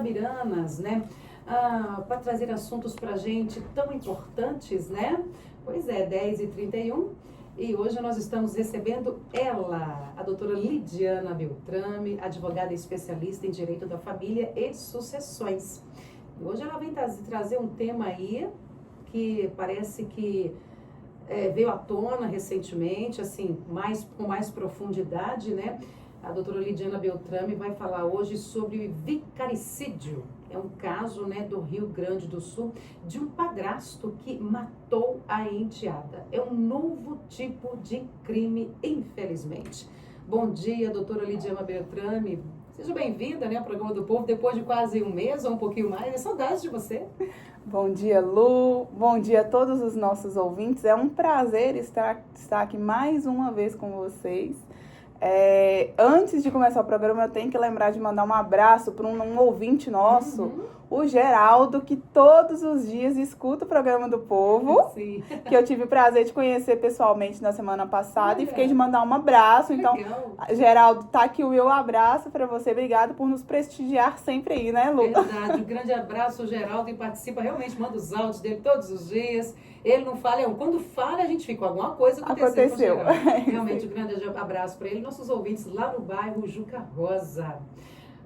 Itabiranas, né? Para trazer assuntos para a gente tão importantes, né? Pois é, 10h31. E hoje nós estamos recebendo ela, a doutora Lidiana Beltrame, advogada especialista em Direito da Família e Sucessões. E hoje ela vem trazer um tema aí que parece que veio à tona recentemente, assim, com mais profundidade, né? A doutora Lidiana Beltrame vai falar hoje sobre vicaricídio. É um caso, né, do Rio Grande do Sul, de um padrasto que matou a enteada. É um novo tipo de crime, infelizmente. Bom dia, doutora Lidiana Beltrame. Seja bem-vinda, né, ao Programa do Povo, depois de quase um mês ou um pouquinho mais. É saudade de você. Bom dia, Lu. Bom dia a todos os nossos ouvintes. É um prazer estar aqui mais uma vez com vocês. Antes de começar o programa, eu tenho que lembrar de mandar um abraço para um ouvinte nosso, o Geraldo, que todos os dias escuta o Programa do Povo. Sim. Que eu tive o prazer de conhecer pessoalmente na semana passada. E fiquei de mandar um abraço. Então, Geraldo, tá aqui o meu abraço para você. Obrigada por nos prestigiar sempre aí, né, Lu? Verdade. Um grande abraço ao Geraldo, e participa, realmente manda os áudios dele todos os dias. Ele não fala, quando fala a gente fica, alguma coisa aconteceu. Com o Geraldo. Realmente, um grande abraço para ele, nossos ouvintes lá no bairro Juca Rosa.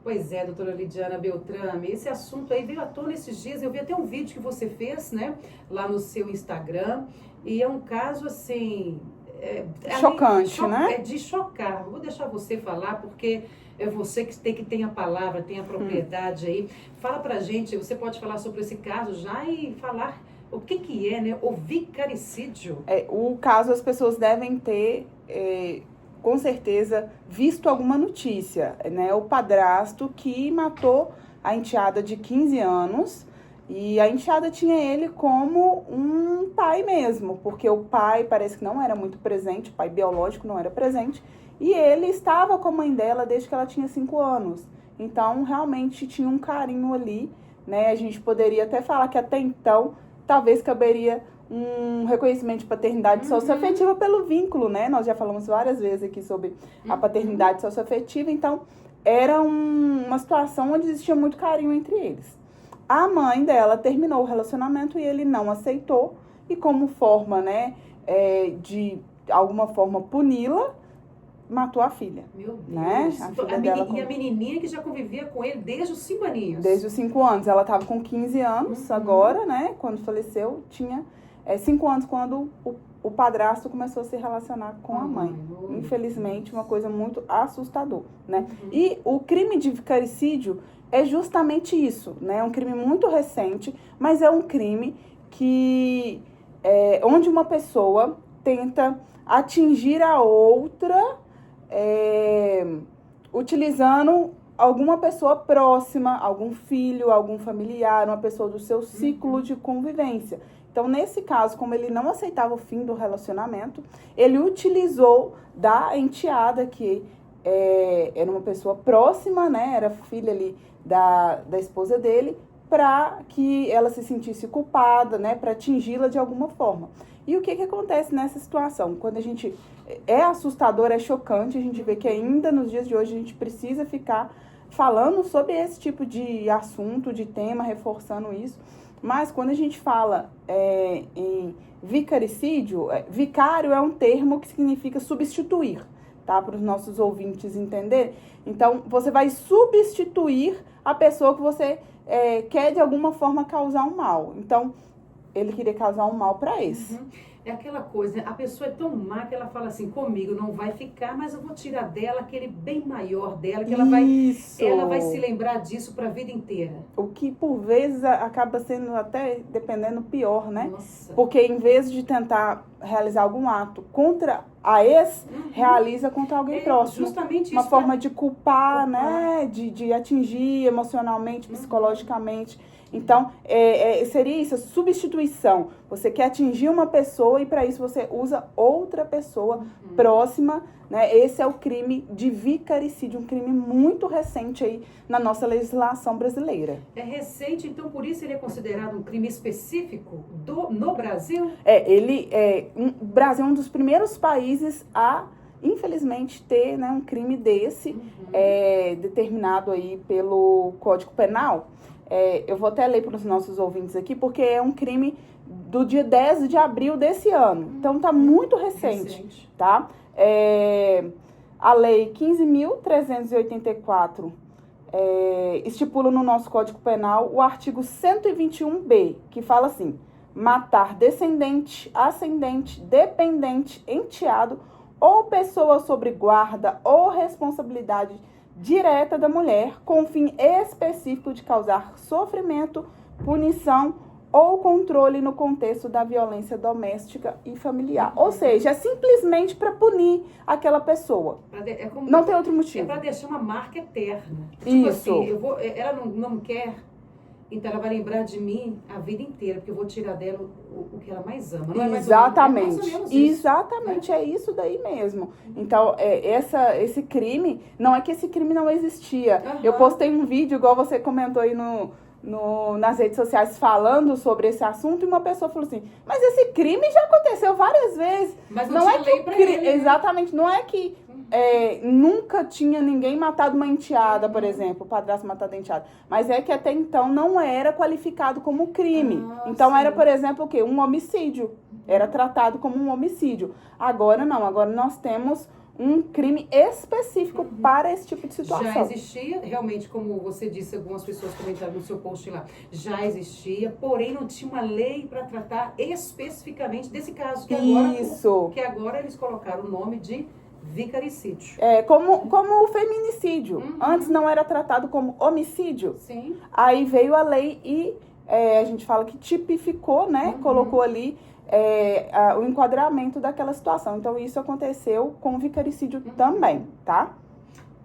Pois é, doutora Lidiana Beltrame, esse assunto aí veio à tona esses dias. Eu vi até um vídeo que você fez, né, lá no seu Instagram, e é um caso, assim... chocante, né? É de chocar. Vou deixar você falar, porque é você que tem a palavra, tem a propriedade aí. Fala pra gente, você pode falar sobre esse caso já e falar o que é, né, o vicaricídio. O caso as pessoas devem ter... com certeza, visto alguma notícia, né? O padrasto que matou a enteada de 15 anos, e a enteada tinha ele como um pai mesmo, porque o pai parece que não era muito presente, o pai biológico não era presente, e ele estava com a mãe dela desde que ela tinha 5 anos. Então, realmente tinha um carinho ali, né? A gente poderia até falar que até então, talvez caberia um reconhecimento de paternidade socioafetiva pelo vínculo, né? Nós já falamos várias vezes aqui sobre a paternidade socioafetiva, então era uma situação onde existia muito carinho entre eles. A mãe dela terminou o relacionamento e ele não aceitou, e como forma, né, de alguma forma puni-la, matou a filha. Meu Deus. Né? E a menininha que já convivia com ele desde os 5 aninhos. Desde os 5 anos. Ela estava com 15 anos agora, né? Quando faleceu, tinha 5 anos quando o padrasto começou a se relacionar com a mãe. Infelizmente, uma coisa muito assustadora, né? E o crime de vicaricídio é justamente isso, né? É um crime muito recente, mas é um crime que onde uma pessoa tenta atingir a outra utilizando alguma pessoa próxima, algum filho, algum familiar, uma pessoa do seu ciclo de convivência. Então, nesse caso, como ele não aceitava o fim do relacionamento, ele utilizou da enteada, que era uma pessoa próxima, né? Era filha ali da esposa dele, para que ela se sentisse culpada, né? Para atingi-la de alguma forma. E o que acontece nessa situação? Quando a gente... É assustador, é chocante, a gente vê que ainda nos dias de hoje a gente precisa ficar falando sobre esse tipo de assunto, de tema, reforçando isso. Mas quando a gente fala em vicaricídio, vicário é um termo que significa substituir, tá? Para os nossos ouvintes entenderem. Então, você vai substituir a pessoa que você quer de alguma forma causar um mal. Então, ele queria causar um mal para esse. É aquela coisa, né? A pessoa é tão má que ela fala assim, comigo não vai ficar, mas eu vou tirar dela aquele bem maior dela, que ela vai se lembrar disso para a vida inteira. O que, por vezes, acaba sendo até, dependendo, pior, né? Nossa. Porque, em vez de tentar realizar algum ato contra a ex, realiza contra alguém próximo. Justamente uma isso. Forma de culpar, né? De atingir emocionalmente, psicologicamente. Então, seria isso, a substituição. Você quer atingir uma pessoa e, para isso, você usa outra pessoa próxima, né? Esse é o crime de vicaricídio, um crime muito recente aí na nossa legislação brasileira. É recente, então, por isso ele é considerado um crime específico no Brasil? O Brasil é um dos primeiros países a infelizmente, ter, né, um crime desse determinado aí pelo Código Penal. Eu vou até ler para os nossos ouvintes aqui, porque é um crime do dia 10 de abril desse ano. Então, tá muito recente. Tá? A Lei 15.384 estipula no nosso Código Penal o artigo 121b, que fala assim: matar descendente, ascendente, dependente, enteado ou pessoa sob guarda ou responsabilidade direta da mulher com o fim específico de causar sofrimento, punição ou controle no contexto da violência doméstica e familiar. Ou seja, é simplesmente para punir aquela pessoa. Não tem outro motivo. É para deixar uma marca eterna. Tipo Isso. Assim, ela não me quer, então ela vai lembrar de mim a vida inteira, porque eu vou tirar dela o que ela mais ama. Não é mais Exatamente. É mais ou menos isso. Exatamente, é isso daí mesmo. Então, esse crime, não é que esse crime não existia. Eu postei um vídeo, igual você comentou aí nas redes sociais, falando sobre esse assunto, e uma pessoa falou assim: mas esse crime já aconteceu várias vezes. Mas não é lei pra ele, né? Exatamente, não é que nunca tinha ninguém matado uma enteada, por exemplo, o padrasto matado a enteada, mas é que até então não era qualificado como crime. Então era, por exemplo, o quê? Um homicídio. Era tratado como um homicídio. Agora não, agora nós temos um crime específico para esse tipo de situação. Já existia, realmente, como você disse, algumas pessoas comentaram no seu post lá, já existia, porém não tinha uma lei para tratar especificamente desse caso, que agora eles colocaram o nome de vicaricídio. Como o feminicídio. Antes não era tratado como homicídio. Sim. Aí veio a lei e a gente fala que tipificou, né? Colocou ali o enquadramento daquela situação. Então, isso aconteceu com o vicaricídio também, tá?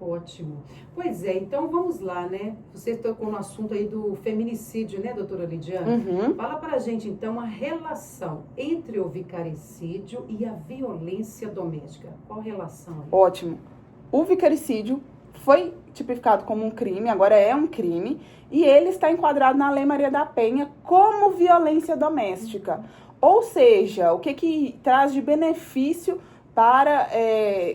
Ótimo. Pois é, então vamos lá, né? Você tocou no assunto aí do feminicídio, né, doutora Lidiane? Fala pra gente, então, a relação entre o vicaricídio e a violência doméstica. Qual a relação aí? Ótimo. O vicaricídio foi tipificado como um crime, agora é um crime, e ele está enquadrado na Lei Maria da Penha como violência doméstica. Ou seja, o que traz de benefício para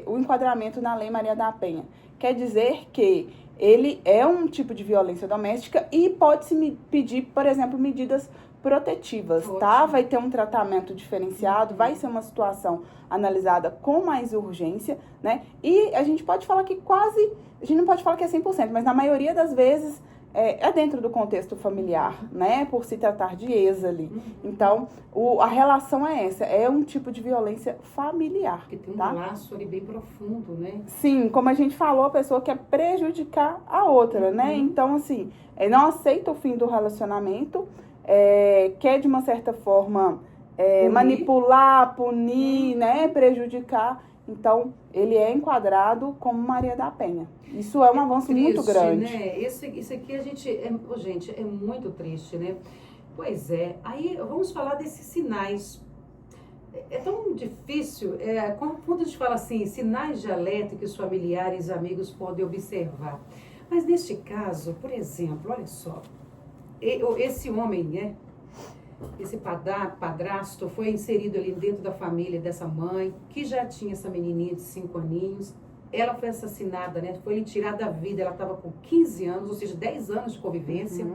o enquadramento na Lei Maria da Penha? Quer dizer que ele é um tipo de violência doméstica e pode-se pedir, por exemplo, medidas protetivas, tá? Vai ter um tratamento diferenciado, vai ser uma situação analisada com mais urgência, né? E a gente pode falar que a gente não pode falar que é 100%, mas na maioria das vezes é dentro do contexto familiar, né? Por se tratar de ex ali. Então, a relação é essa, é um tipo de violência familiar. Porque tem um tá? laço ali bem profundo, né? Sim, como a gente falou, a pessoa quer prejudicar a outra, né? Então, assim, não aceita o fim do relacionamento, quer de uma certa forma manipular, punir, né? Prejudicar. Então, ele é enquadrado como Maria da Penha. Isso é um avanço triste, muito grande. Né? Isso aqui gente, é muito triste, né? Pois é. Aí, vamos falar desses sinais. É tão difícil, quando a gente fala assim, sinais de alerta que os familiares e amigos podem observar. Mas neste caso, por exemplo, olha só, esse homem, né? Esse padrasto foi inserido ali dentro da família dessa mãe, que já tinha essa menininha de 5 aninhos. Ela foi assassinada, né? Foi lhe tirada da vida, ela estava com 15 anos, ou seja, 10 anos de convivência.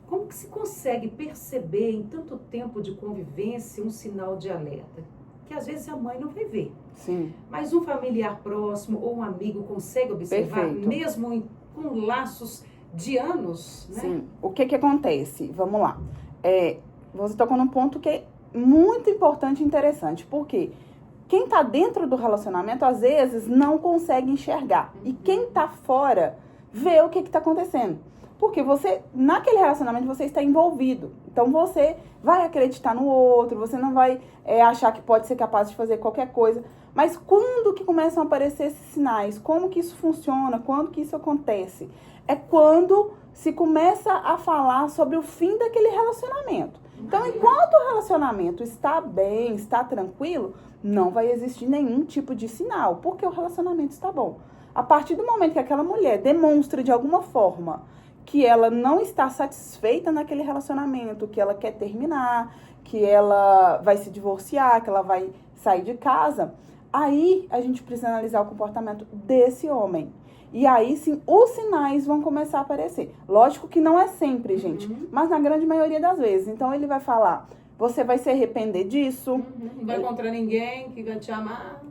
Como que se consegue perceber em tanto tempo de convivência um sinal de alerta? Que às vezes a mãe não vai ver. Sim. Mas um familiar próximo ou um amigo consegue observar, Perfeito. Mesmo com laços de anos, né? Sim. O que acontece? Vamos lá. Você tocou num ponto que é muito importante e interessante. Por quê? Quem está dentro do relacionamento, às vezes, não consegue enxergar. E quem está fora, vê o que está acontecendo. Porque naquele relacionamento, você está envolvido. Então, você vai acreditar no outro, você não vai achar que pode ser capaz de fazer qualquer coisa. Mas quando que começam a aparecer esses sinais? Como que isso funciona? Quando que isso acontece? É quando se começa a falar sobre o fim daquele relacionamento. Então, enquanto o relacionamento está bem, está tranquilo, não vai existir nenhum tipo de sinal, porque o relacionamento está bom. A partir do momento que aquela mulher demonstra de alguma forma que ela não está satisfeita naquele relacionamento, que ela quer terminar, que ela vai se divorciar, que ela vai sair de casa, aí a gente precisa analisar o comportamento desse homem. E aí sim, os sinais vão começar a aparecer. Lógico que não é sempre, gente, mas na grande maioria das vezes. Então ele vai falar, você vai se arrepender disso. Não vai encontrar ninguém que vai te amar.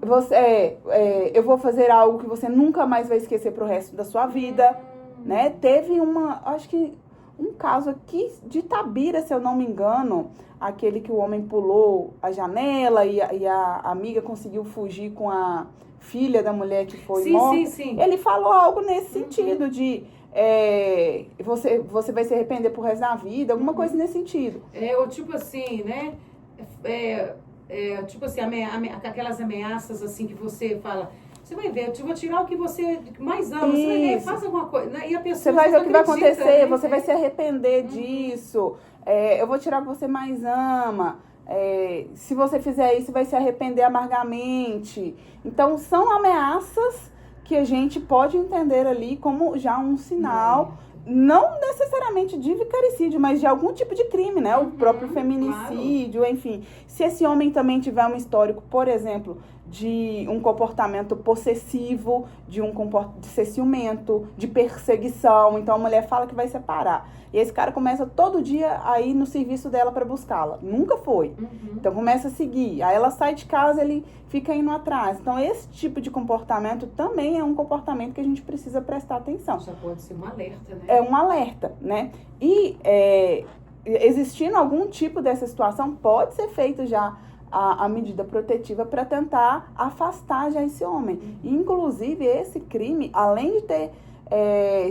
Eu vou fazer algo que você nunca mais vai esquecer pro resto da sua vida. Né? Teve acho que um caso aqui de Itabira, se eu não me engano, aquele que o homem pulou a janela e a amiga conseguiu fugir com a filha da mulher que foi morta. Sim. Ele falou algo nesse sentido de você vai se arrepender pro resto da vida, alguma coisa nesse sentido. Ou tipo assim, né? Tipo assim, aquelas ameaças assim que você fala, você vai ver, eu vou tirar o que você mais ama, você vai ver, faz alguma coisa, né? E a pessoa você vai ver o que vai acontecer, né? Você vai se arrepender disso, eu vou tirar o que você mais ama. Se você fizer isso, vai se arrepender amargamente. Então, são ameaças que a gente pode entender ali como já um sinal, não necessariamente de vicaricídio, mas de algum tipo de crime, né? O próprio feminicídio, enfim. Se esse homem também tiver um histórico, por exemplo, de um comportamento possessivo, de ser ciumento, de perseguição, então a mulher fala que vai separar. E esse cara começa todo dia a ir no serviço dela para buscá-la. Nunca foi. Então começa a seguir. Aí ela sai de casa, ele fica indo atrás. Então esse tipo de comportamento também é um comportamento que a gente precisa prestar atenção. Já pode ser um alerta, né? É um alerta, né? E existindo algum tipo dessa situação, pode ser feito já a medida protetiva para tentar afastar já esse homem. Inclusive, esse crime, além de ter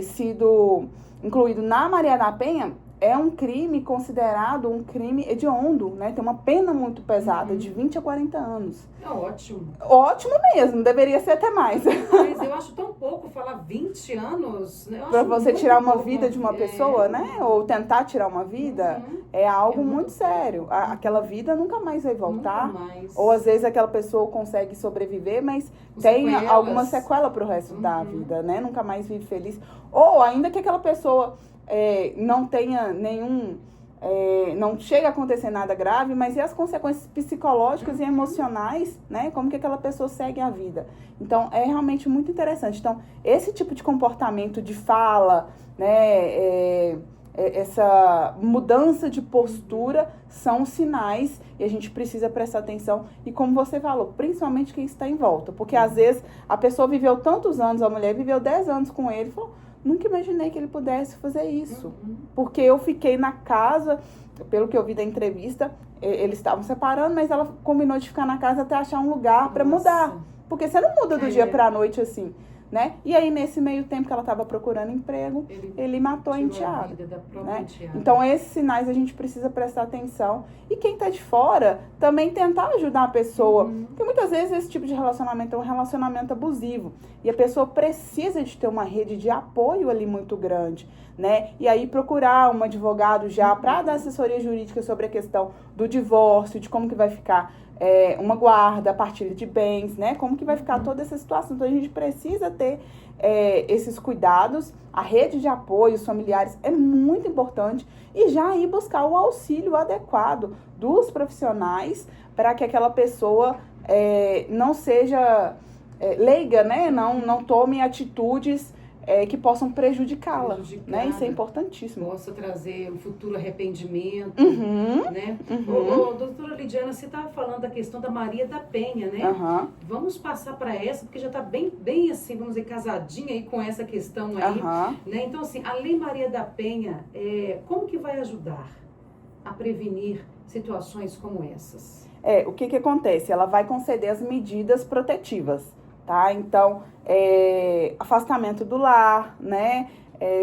sido incluído na Maria da Penha, é um crime considerado um crime hediondo, né? Tem uma pena muito pesada, de 20 a 40 anos. É ótimo. Ótimo mesmo, deveria ser até mais. Mas eu acho tão pouco falar 20 anos. Né? Para você tirar uma vida de uma pessoa, né? Ou tentar tirar uma vida, é algo muito sério. Aquela vida nunca mais vai voltar. Nunca mais. Ou às vezes aquela pessoa consegue sobreviver, mas tem alguma sequela pro resto da vida, né? Nunca mais vive feliz. Ou ainda que aquela pessoa não tenha nenhum... não chega a acontecer nada grave, mas e as consequências psicológicas e emocionais, né? Como que aquela pessoa segue a vida. Então, é realmente muito interessante. Então, esse tipo de comportamento de fala, né? Essa mudança de postura são sinais e a gente precisa prestar atenção. E como você falou, principalmente quem está em volta. Porque às vezes a pessoa viveu tantos anos, a mulher viveu 10 anos com ele, falou, nunca imaginei que ele pudesse fazer isso. Porque eu fiquei na casa, pelo que eu vi da entrevista, eles estavam separando, mas ela combinou de ficar na casa até achar um lugar para mudar. Porque você não muda do dia para a noite assim, né? E aí, nesse meio tempo que ela estava procurando emprego, ele matou a enteada. Né? Então, esses sinais a gente precisa prestar atenção. E quem está de fora, também tentar ajudar a pessoa. Porque muitas vezes esse tipo de relacionamento é um relacionamento abusivo. E a pessoa precisa de ter uma rede de apoio ali muito grande, né? E aí procurar um advogado já para dar assessoria jurídica sobre a questão do divórcio, de como que vai ficar uma guarda, a partilha de bens, né? Como que vai ficar toda essa situação. Então, a gente precisa ter esses cuidados. A rede de apoio, os familiares, é muito importante. E já ir buscar o auxílio adequado dos profissionais para que aquela pessoa não seja leiga, né? Não tome atitudes que possam prejudicá-la, né? Isso é importantíssimo. Possa trazer um futuro arrependimento, né? Doutora Lidiana, você estava falando da questão da Maria da Penha, né? Vamos passar para essa, porque já está bem assim, vamos dizer, casadinha aí com essa questão aí, né? Então, assim, a Lei Maria da Penha, como que vai ajudar a prevenir situações como essas? O que acontece? Ela vai conceder as medidas protetivas, tá? Então, afastamento do lar, né?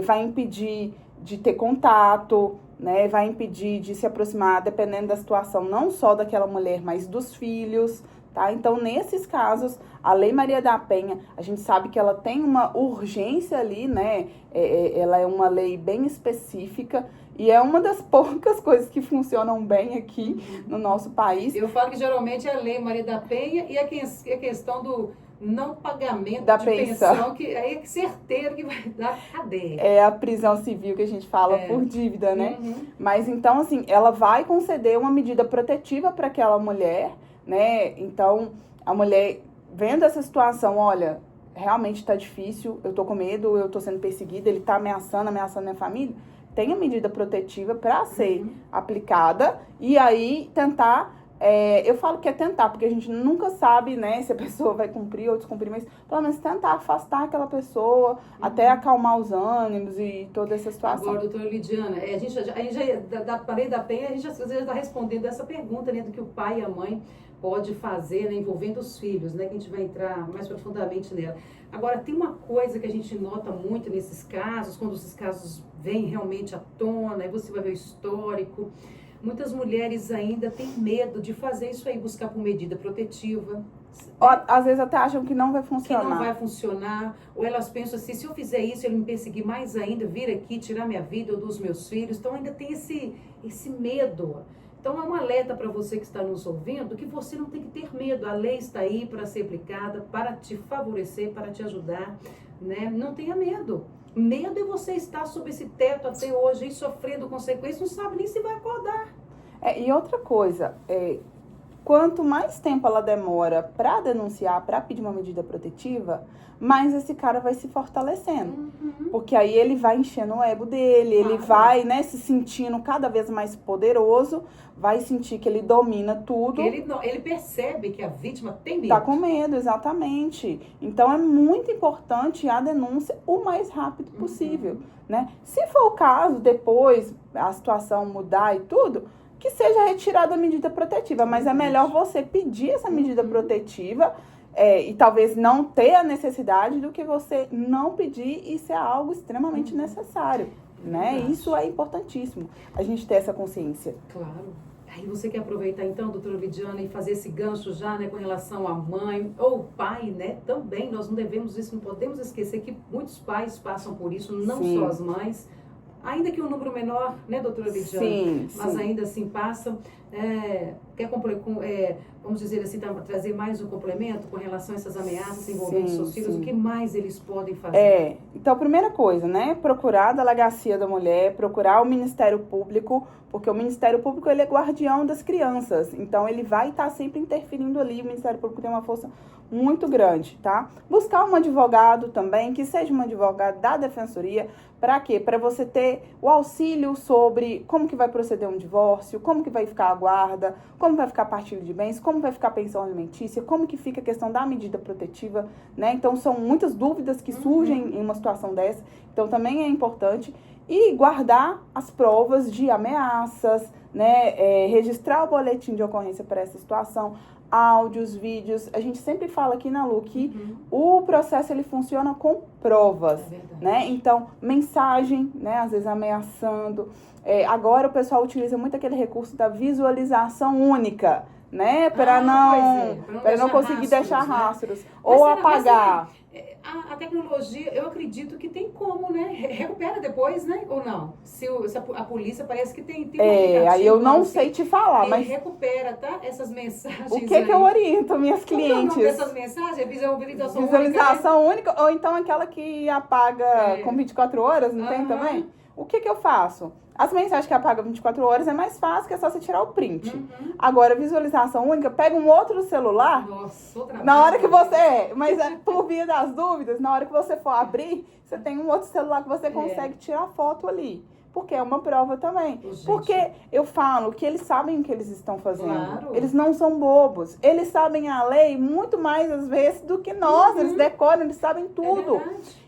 Vai impedir de ter contato, né? Vai impedir de se aproximar, dependendo da situação, não só daquela mulher, mas dos filhos, tá? Então, nesses casos, a Lei Maria da Penha, a gente sabe que ela tem uma urgência ali, né? Ela é uma lei bem específica e é uma das poucas coisas que funcionam bem aqui no nosso país. Eu falo que geralmente é a Lei Maria da Penha e a questão do não pagamento da de pensão, que aí é certeiro que vai dar cadeia. É a prisão civil que a gente fala por dívida, né? Mas então, assim, ela vai conceder uma medida protetiva para aquela mulher, né? Então, a mulher vendo essa situação, olha, realmente tá difícil, eu tô com medo, eu tô sendo perseguida, ele tá ameaçando minha família, tem a medida protetiva para ser aplicada e aí tentar, eu falo que é tentar, porque a gente nunca sabe, né, se a pessoa vai cumprir ou descumprir, mas pelo menos tentar afastar aquela pessoa, até acalmar os ânimos e toda essa situação. Agora, doutora Lidiana, a gente já da lei da penha, a gente já está respondendo essa pergunta, né, do que o pai e a mãe pode fazer, né, envolvendo os filhos, né, que a gente vai entrar mais profundamente nela. Agora, tem uma coisa que a gente nota muito nesses casos, quando esses casos vêm realmente à tona, e você vai ver o histórico, muitas mulheres ainda têm medo de fazer isso aí, buscar por medida protetiva. Às vezes até acham que não vai funcionar. Que não vai funcionar, ou elas pensam assim, se eu fizer isso, ele me perseguir mais ainda, vir aqui, tirar minha vida ou dos meus filhos. Então ainda tem esse medo. Então é um alerta para você que está nos ouvindo, que você não tem que ter medo. A lei está aí para ser aplicada, para te favorecer, para te ajudar, né? Não tenha medo. Medo é você estar sob esse teto até hoje e sofrendo consequências, não sabe nem se vai acordar. E outra coisa, quanto mais tempo ela demora para denunciar, para pedir uma medida protetiva, mais esse cara vai se fortalecendo. Porque aí ele vai enchendo o ego dele, ele vai, né, se sentindo cada vez mais poderoso, vai sentir que ele domina tudo. Ele percebe que a vítima tem medo. Tá com medo, exatamente. Então é muito importante a denúncia o mais rápido possível, né? Se for o caso, depois a situação mudar e tudo, que seja retirada a medida protetiva, mas é melhor você pedir essa medida protetiva e talvez não ter a necessidade do que você não pedir e ser algo extremamente necessário, né? Isso é importantíssimo, a gente ter essa consciência. Claro. Aí você quer aproveitar então, doutora Lidiana, e fazer esse gancho já, né, com relação à mãe ou pai, né? Também nós não podemos esquecer que muitos pais passam por isso, não só as mães. Ainda que um número menor, né, doutora Lidiana? Sim, mas ainda assim passam. Vamos dizer assim, trazer mais um complemento com relação a essas ameaças envolvendo seus filhos? O que mais eles podem fazer? Então, a primeira coisa, né, procurar a delegacia da mulher, procurar o Ministério Público, porque o Ministério Público, ele é guardião das crianças, então ele vai estar sempre interferindo ali, o Ministério Público tem uma força muito grande, tá? Buscar um advogado também, que seja um advogado da Defensoria. Para quê? Para você ter o auxílio sobre como que vai proceder um divórcio, como que vai ficar a guarda, como vai ficar a partilha de bens, como vai ficar a pensão alimentícia, como que fica a questão da medida protetiva, né? Então, são muitas dúvidas que surgem em uma situação dessa. Então, também é importante. E guardar as provas de ameaças, né? Registrar o boletim de ocorrência para essa situação, áudios, vídeos. A gente sempre fala aqui na Lu que o processo ele funciona com provas, né? Então, mensagem, né? Às vezes ameaçando. Agora o pessoal utiliza muito aquele recurso da visualização única, né? Para não conseguir deixar rastros, né? Ou apagar. A tecnologia, eu acredito que tem como, né? Recupera depois, né? Ou não? Se a polícia parece que tem um aplicativo. Aí eu não sei te falar, mas recupera, tá? Essas mensagens. O que eu oriento minhas clientes? Como é o nome dessas mensagens? Visualização única, ou então aquela que apaga com 24 horas, não tem também? O que eu faço? As mensagens que apagam 24 horas é mais fácil, que é só você tirar o print. Agora, visualização única, pega um outro celular. Nossa, outra na hora que você... Mas por via das dúvidas, na hora que você for abrir, você tem um outro celular que você consegue tirar foto ali. Porque é uma prova também. Porque eu falo que eles sabem o que eles estão fazendo. Claro. Eles não são bobos. Eles sabem a lei muito mais, às vezes, do que nós. Eles decoram, eles sabem tudo.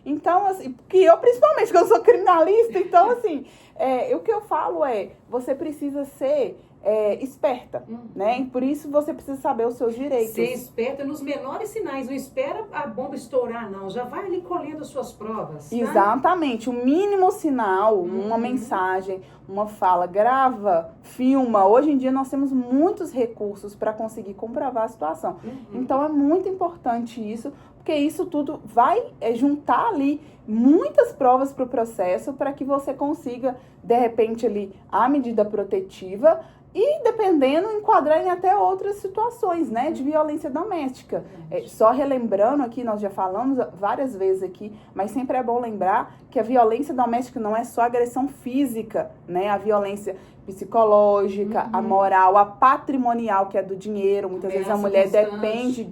Então, assim, que eu principalmente, que eu sou criminalista, então, assim, o que eu falo você precisa ser esperta, né? E por isso você precisa saber os seus direitos. Ser esperta nos menores sinais, não espera a bomba estourar, não. Já vai ali colhendo as suas provas. Tá? Exatamente, o mínimo sinal, uma mensagem, uma fala, grava, filma. Hoje em dia nós temos muitos recursos para conseguir comprovar a situação. Então é muito importante isso, porque isso tudo vai juntar ali muitas provas para o processo para que você consiga, de repente, ali a medida protetiva e, dependendo, enquadrar em até outras situações, né, de violência doméstica. Só relembrando aqui, nós já falamos várias vezes aqui, mas sempre é bom lembrar que a violência doméstica não é só agressão física, né, a violência psicológica, a moral, a patrimonial, que é do dinheiro. Muitas vezes a mulher depende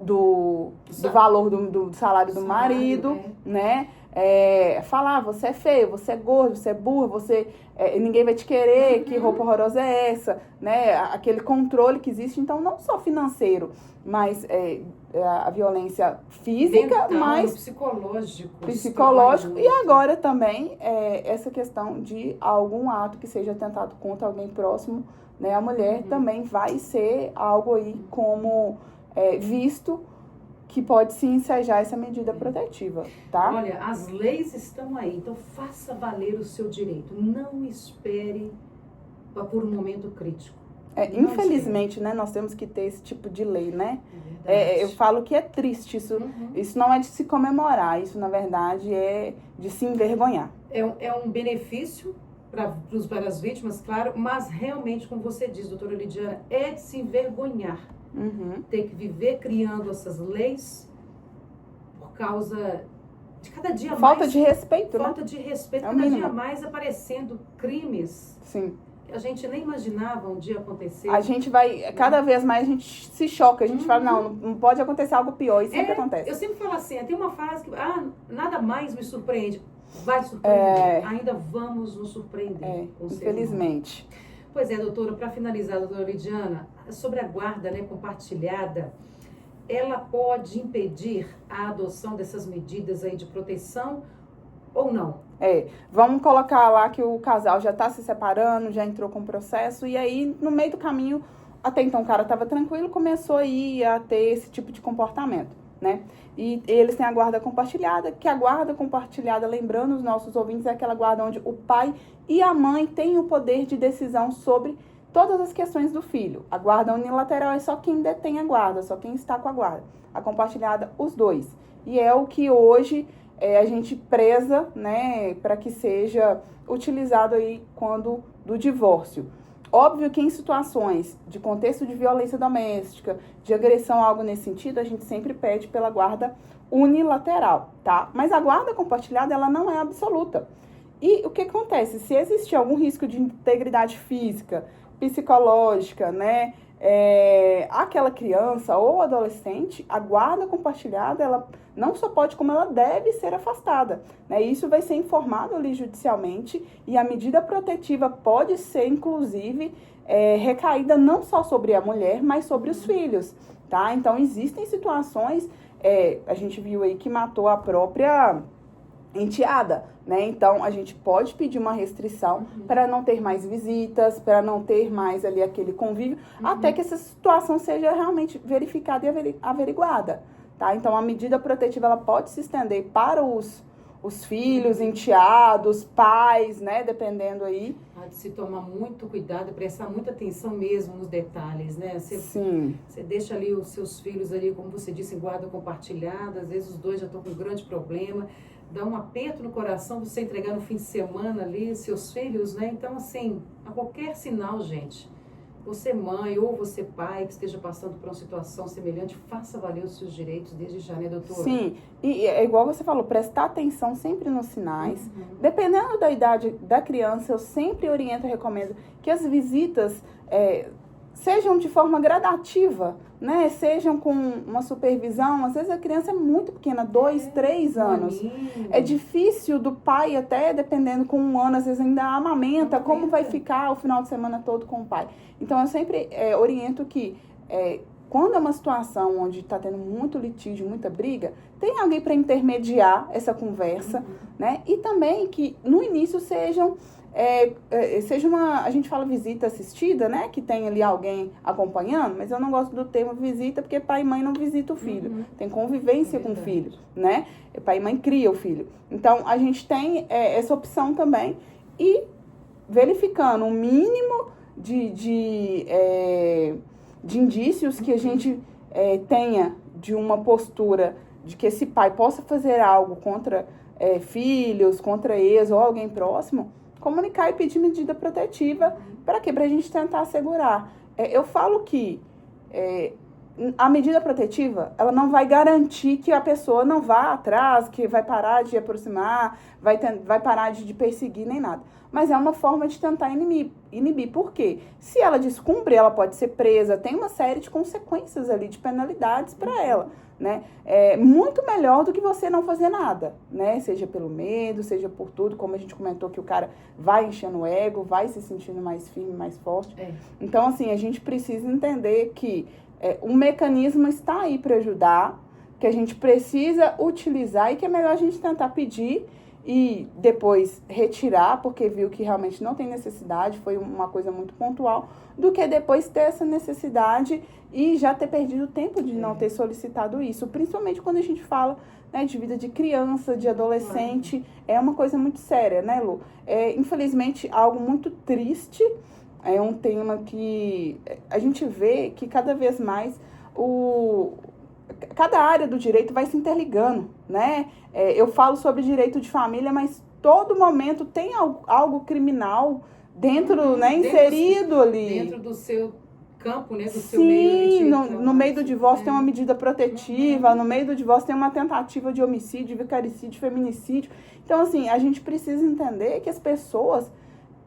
do valor do salário do marido, né? Falar, você é feio, você é gordo, você é burro, ninguém vai te querer, que roupa horrorosa é essa, né? Aquele controle que existe, então, não só financeiro, mas a violência física, mental, mas psicológico. E agora também essa questão de algum ato que seja tentado contra alguém próximo, né? A mulher também vai ser algo aí como visto que pode se ensejar essa medida protetiva, tá? Olha, as leis estão aí, então faça valer o seu direito. Não espere por um momento crítico. Infelizmente, né, nós temos que ter esse tipo de lei, né? Eu falo que é triste isso. Isso não é de se comemorar, isso, na verdade, é de se envergonhar. É um benefício para as vítimas, claro, mas realmente, como você diz, doutora Lidiana, é de se envergonhar. Ter que viver criando essas leis por causa de cada dia mais... Falta de respeito, Falta de respeito, cada dia mais aparecendo crimes. Sim. Que a gente nem imaginava um dia acontecer. A gente vai, cada vez mais a gente se choca, a gente fala, não pode acontecer algo pior, e sempre acontece. Eu sempre falo assim, tem uma frase que, nada mais me surpreende. Vai surpreender, ainda vamos nos surpreender. Infelizmente. Pois é, doutora, para finalizar, doutora Lidiana, sobre a guarda, né, compartilhada, ela pode impedir a adoção dessas medidas aí de proteção ou não? Vamos colocar lá que o casal já está se separando, já entrou com o processo, e aí no meio do caminho, até então o cara estava tranquilo, começou aí a ter esse tipo de comportamento, né? E eles têm a guarda compartilhada, que a guarda compartilhada, lembrando os nossos ouvintes, é aquela guarda onde o pai e a mãe têm o poder de decisão sobre todas as questões do filho. A guarda unilateral é só quem detém a guarda, só quem está com a guarda. A compartilhada, os dois. E é o que hoje a gente preza, né, para que seja utilizado aí quando do divórcio. Óbvio que em situações de contexto de violência doméstica, de agressão, algo nesse sentido, a gente sempre pede pela guarda unilateral, tá? Mas a guarda compartilhada, ela não é absoluta. E o que acontece? Se existe algum risco de integridade física, psicológica, né, aquela criança ou adolescente, a guarda compartilhada, ela não só pode, como ela deve ser afastada, né? Isso vai ser informado ali judicialmente e a medida protetiva pode ser, inclusive, recaída não só sobre a mulher, mas sobre os filhos, tá? Então, existem situações, a gente viu aí que matou a própria enteada, né? Então, a gente pode pedir uma restrição para não ter mais visitas, para não ter mais ali aquele convívio, até que essa situação seja realmente verificada e averiguada, tá? Então, a medida protetiva, ela pode se estender para os filhos, enteados, pais, né? Dependendo aí. Há de se tomar muito cuidado, prestar muita atenção mesmo nos detalhes, né? Sim. Você deixa ali os seus filhos ali, como você disse, em guarda compartilhada, às vezes os dois já estão com um grande problema, dá um aperto no coração você entregar no fim de semana ali seus filhos, né? Então, assim, a qualquer sinal, gente, você mãe ou você pai que esteja passando por uma situação semelhante, faça valer os seus direitos desde já, né, doutora? Sim, e é igual você falou, prestar atenção sempre nos sinais. Dependendo da idade da criança, eu sempre oriento e recomendo que as visitas sejam de forma gradativa, né? Sejam com uma supervisão. Às vezes a criança é muito pequena, 2, 3 anos. É difícil do pai, até dependendo com 1 ano, às vezes ainda amamenta, como vai ficar o final de semana todo com o pai. Então eu sempre oriento que quando é uma situação onde está tendo muito litígio, muita briga, tem alguém para intermediar essa conversa, né? E também que no início seja a gente fala visita assistida, né? Que tem ali alguém acompanhando, mas eu não gosto do termo visita, porque pai e mãe não visitam o filho. Tem convivência com o filho, né? Pai e mãe cria o filho. Então, a gente tem essa opção também. E verificando o mínimo de indícios que a gente tenha de uma postura de que esse pai possa fazer algo contra filhos, contra ex ou alguém próximo, comunicar e pedir medida protetiva. Para quê? Para a gente tentar assegurar. Eu falo que a medida protetiva, ela não vai garantir que a pessoa não vá atrás, que vai parar de aproximar, vai parar de perseguir, nem nada. Mas é uma forma de tentar inibir. Por quê? Se ela descumpre, ela pode ser presa, tem uma série de consequências ali, de penalidades para ela, né? É muito melhor do que você não fazer nada, né? Seja pelo medo, seja por tudo, como a gente comentou que o cara vai enchendo o ego, vai se sentindo mais firme, mais forte. Então, assim, a gente precisa entender que o mecanismo está aí para ajudar, que a gente precisa utilizar e que é melhor a gente tentar pedir e depois retirar, porque viu que realmente não tem necessidade, foi uma coisa muito pontual, do que depois ter essa necessidade e já ter perdido tempo de não ter solicitado isso. Principalmente quando a gente fala, né, de vida de criança, de adolescente, é uma coisa muito séria, né, Lu? Infelizmente, algo muito triste, é um tema que a gente vê que cada vez mais cada área do direito vai se interligando, né? Eu falo sobre direito de família, mas todo momento tem algo criminal dentro, né, inserido ali. Dentro do seu campo, né, do seu meio. Sim, no meio do divórcio tem uma medida protetiva, no meio do divórcio tem uma tentativa de homicídio, vicaricídio, feminicídio. Então, assim, a gente precisa entender que as pessoas,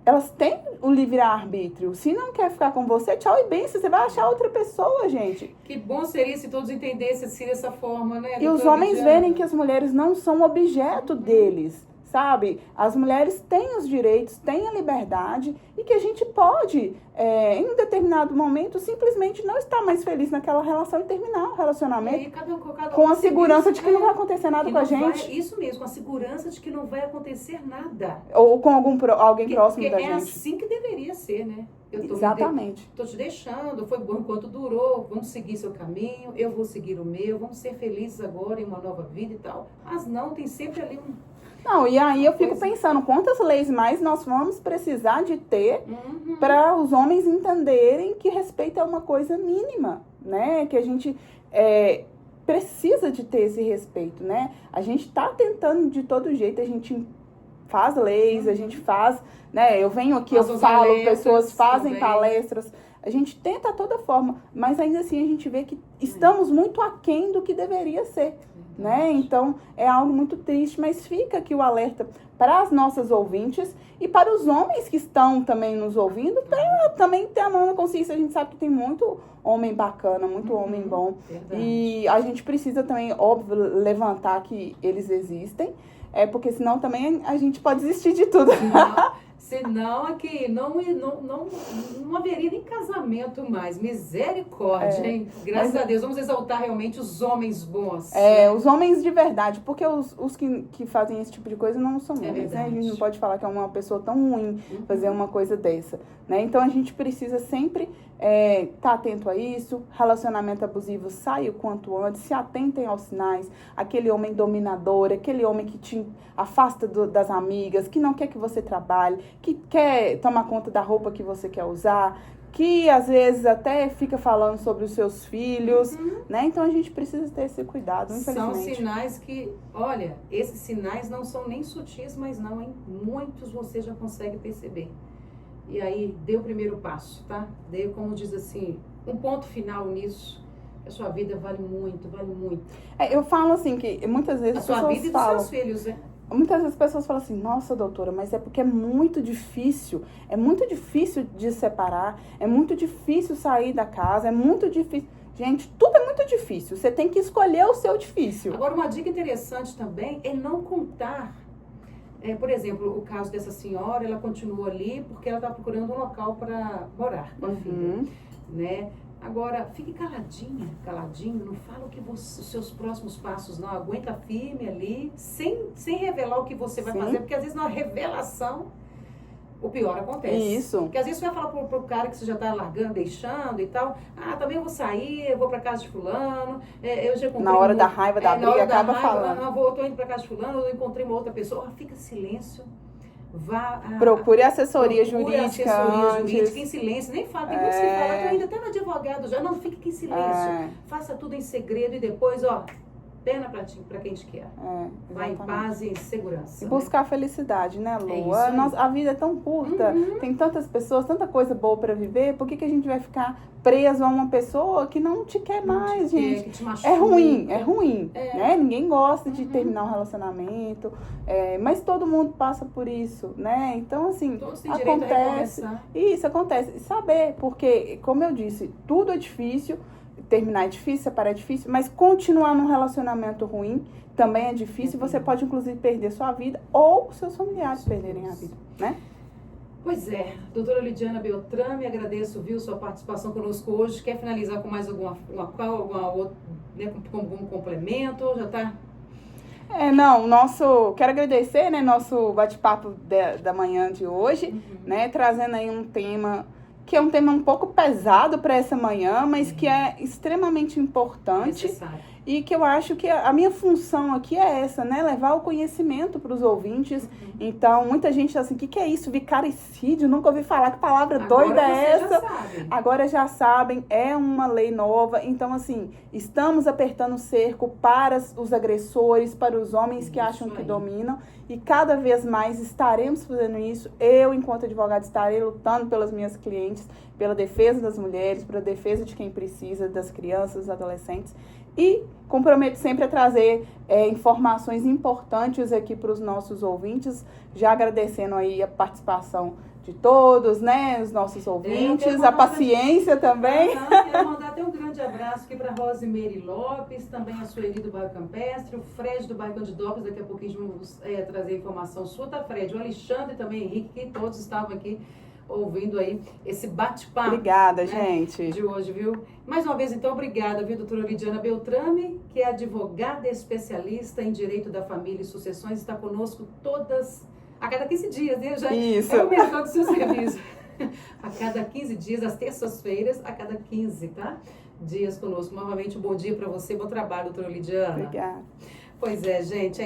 elas têm o livre-arbítrio. Se não quer ficar com você, tchau e bem, você vai achar outra pessoa, gente. Que bom seria se todos entendessem assim dessa forma, né? E os homens verem que as mulheres não são objeto deles, sabe? As mulheres têm os direitos, têm a liberdade e que a gente pode, em um determinado momento, simplesmente não estar mais feliz naquela relação e terminar o relacionamento aí, cada com a segurança de que não vai acontecer nada com a gente. Isso mesmo, com a segurança de que não vai acontecer nada. Ou com alguém próximo da gente. É assim que deveria ser, né? Exatamente. Estou te deixando, foi bom enquanto durou, vamos seguir seu caminho, eu vou seguir o meu, vamos ser felizes agora em uma nova vida e tal. Mas não, tem sempre ali Não, e aí eu fico pensando, quantas leis mais nós vamos precisar de ter para os homens entenderem que respeito é uma coisa mínima, né? Que a gente precisa de ter esse respeito, né? A gente está tentando de todo jeito, a gente faz leis, a gente faz, né? Eu venho aqui, eu falo, pessoas fazem palestras, a gente tenta a toda forma, mas ainda assim a gente vê que estamos muito aquém do que deveria ser, né? Então é algo muito triste, mas fica aqui o alerta para as nossas ouvintes e para os homens que estão também nos ouvindo, para também ter a mão na consciência. A gente sabe que tem muito homem bacana, muito homem bom, e a gente precisa também, óbvio, levantar que eles existem, porque senão também a gente pode desistir de tudo. Senão aqui não haveria nem casamento mais. Misericórdia, hein? Graças a Deus. Vamos exaltar realmente os homens bons. Os homens de verdade. Porque os que fazem esse tipo de coisa não são homens, né? A gente não pode falar que é uma pessoa tão ruim fazer uma coisa dessa, né? Então a gente precisa sempre estar atento a isso. Relacionamento abusivo, sai o quanto antes. Se atentem aos sinais. Aquele homem dominador, aquele homem que te afasta das amigas, que não quer que você trabalhe, que quer tomar conta da roupa que você quer usar, que às vezes até fica falando sobre os seus filhos, né? Então a gente precisa ter esse cuidado, infelizmente. São sinais que, olha, esses sinais não são nem sutis, mas não, hein? Muitos você já consegue perceber. E aí, dê o primeiro passo, tá? Dê, como diz assim, um ponto final nisso. A sua vida vale muito, vale muito. Eu falo assim, que muitas vezes a sua vida e dos seus filhos, né? Muitas vezes as pessoas falam assim, nossa, doutora, mas é porque é muito difícil de separar, é muito difícil sair da casa, é muito difícil. Gente, tudo é muito difícil, você tem que escolher o seu difícil. Agora, uma dica interessante também é não contar, por exemplo, o caso dessa senhora, ela continua ali porque ela está procurando um local para morar com a filha, né? Agora, fique caladinho, não fala os seus próximos passos, não. Aguenta firme ali, sem revelar o que você vai fazer, porque às vezes na revelação o pior acontece. Isso. Porque às vezes você vai falar pro cara que você já tá largando, deixando e tal, também eu vou sair, eu vou pra casa de fulano, eu já encontrei... Na hora da raiva, da briga, acaba falando. Eu tô indo pra casa de fulano, eu encontrei uma outra pessoa, fica silêncio. Procure assessoria jurídica em silêncio, nem fala, tem muito que se falar, tô indo até no advogado já, não, fique em silêncio, faça tudo em segredo e depois, pena para quem te quer. Vai em paz e em segurança. E buscar felicidade, né, Lu? isso aí. A vida é tão curta, tem tantas pessoas, tanta coisa boa para viver, por que a gente vai ficar preso a uma pessoa que não te quer mais, gente? Que te machuca. É ruim, né? Ninguém gosta de terminar um relacionamento, mas todo mundo passa por isso, né? Então, assim, todos têm direito a recomeçar. Isso acontece. E saber, porque, como eu disse, tudo é difícil, terminar é difícil, separar é difícil, mas continuar num relacionamento ruim também é difícil. Você pode, inclusive, perder sua vida ou seus familiares perderem a vida, né? Pois é, doutora Lidiana Beltrame, agradeço, viu, sua participação conosco hoje. Quer finalizar com mais alguma outra, né, com algum complemento? Já tá? Quero agradecer, né, nosso bate-papo da manhã de hoje, né, trazendo aí um tema que é um tema um pouco pesado para essa manhã, mas que é extremamente importante. Necessário. E que eu acho que a minha função aqui é essa, né? Levar o conhecimento para os ouvintes. Então, muita gente tá assim, o que é isso? Vicaricídio? Nunca ouvi falar, que palavra doida é essa? Agora já sabem, é uma lei nova. Então, assim, estamos apertando o cerco para os agressores, para os homens que acham que dominam. E cada vez mais estaremos fazendo isso. Eu, enquanto advogada, estarei lutando pelas minhas clientes, pela defesa das mulheres, pela defesa de quem precisa, das crianças, dos adolescentes. E comprometo sempre a trazer informações importantes aqui para os nossos ouvintes, já agradecendo aí a participação de todos, né, os nossos ouvintes, a paciência também. Quero mandar até um grande abraço aqui para a Rosimeire Lopes, também a Sueli do Bairro Campestre, o Fred do Bairro Candidópolis, daqui a pouquinho vamos trazer informação sua, tá, Fred? O Alexandre também, Henrique, que todos estavam aqui ouvindo aí esse bate-papo. Obrigada, né, gente. De hoje, viu? Mais uma vez, então, obrigada, viu, doutora Lidiana Beltrame, que é advogada especialista em Direito da Família e Sucessões, está conosco a cada 15 dias, né? Já Isso. É o mercado do seu serviço. A cada 15 dias, às terças-feiras, a cada 15, tá? Dias conosco. Novamente, um bom dia para você, bom trabalho, doutora Lidiana. Obrigada. Pois é, gente.